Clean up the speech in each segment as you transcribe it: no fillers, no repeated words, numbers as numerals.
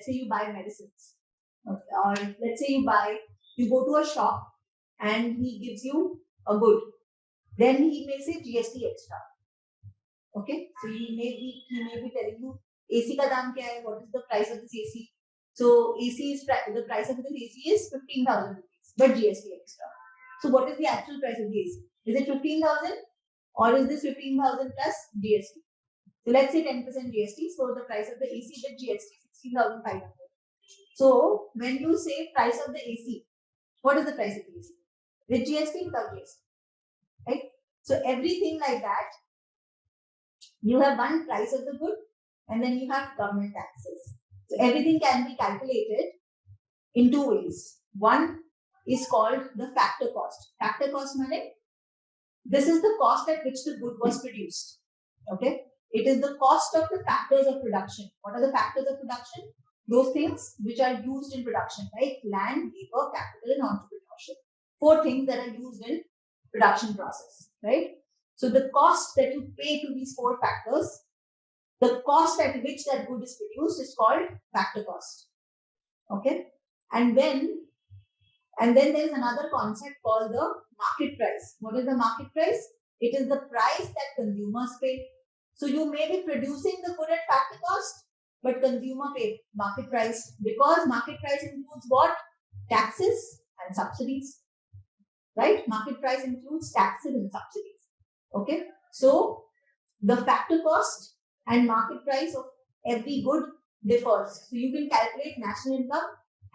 let's say you buy medicines, okay, or let's say you go to a shop and he gives you a good, then he may say GST extra. Okay, so he may be telling you AC ka daam kya hai, what is the price of this AC? So AC is the price of this AC is 15,000 rupees, but GST extra. So what is the actual price of the AC? Is it 15,000 or is this 15,000 plus GST? So let's say 10% GST. So the price of the AC with GST is 16,500. So when you say price of the AC, what is the price of the AC? With GST, without GST, right? So everything like that, you have one price of the good and then you have government taxes. So everything can be calculated in two ways. One is called the factor cost. Factor cost meaning this is the cost at which the good was produced. Okay, it is the cost of the factors of production. What are the factors of production? Those things which are used in production, like land, labor, capital, and entrepreneurship. 4 things that are used in production process, right? So the cost that you pay to these 4 factors, the cost at which that good is produced is called factor cost. Okay, and then there is another concept called the market price. What is the market price? It is the price that consumers pay. So you may be producing the good at factor cost, but consumer pay market price, because market price includes what? Taxes and subsidies, right? Market price includes taxes and subsidies. Okay, so the factor cost and market price of every good differs. So you can calculate national income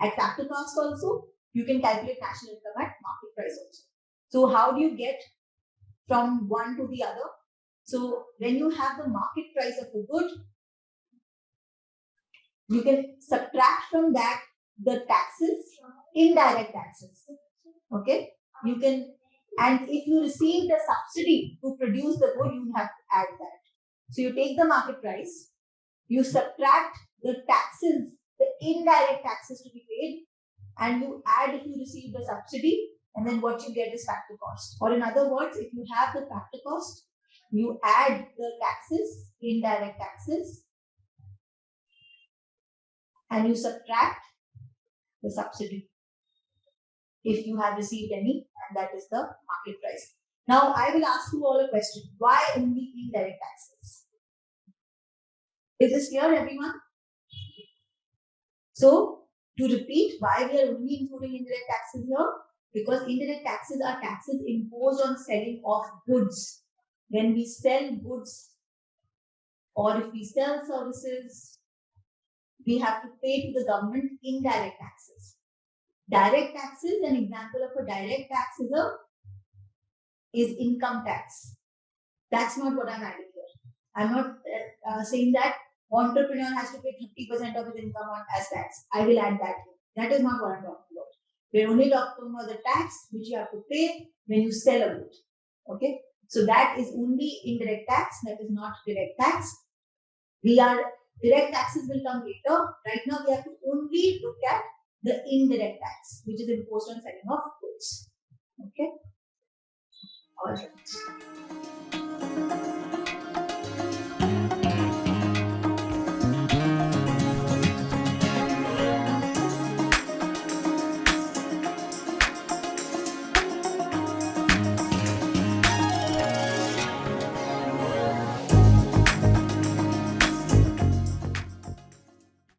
at factor cost also. You can calculate national income at market price also. So how do you get from one to the other? So when you have the market price of a good, you can subtract from that the taxes, indirect taxes. Okay, you can, and if you receive the subsidy to produce the good, you have to add that. So you take the market price, you subtract the taxes, the indirect taxes to be paid, and you add if you receive the subsidy, and then what you get is factor cost. Or in other words, if you have the factor cost, you add the taxes, indirect taxes, and you subtract the subsidy if you have received any, and that is the market price. Now I will ask you all a question. Why only indirect taxes? Is this clear, everyone? So to repeat, why we are only including indirect taxes here? Because indirect taxes are taxes imposed on selling of goods. When we sell goods or if we sell services, we have to pay to the government indirect taxes. Direct taxes, an example of a direct tax is income tax. That's not what I'm adding here. I'm not saying that entrepreneur has to pay 30% of his income as tax. I will add that here. That is not what I'm talking about. We're only talking about the tax which you have to pay when you sell a good. Okay, so that is only indirect tax. That is not direct tax. Direct taxes will come later. Right now we have to only look at the indirect tax which is imposed on selling of goods. Okay, all right.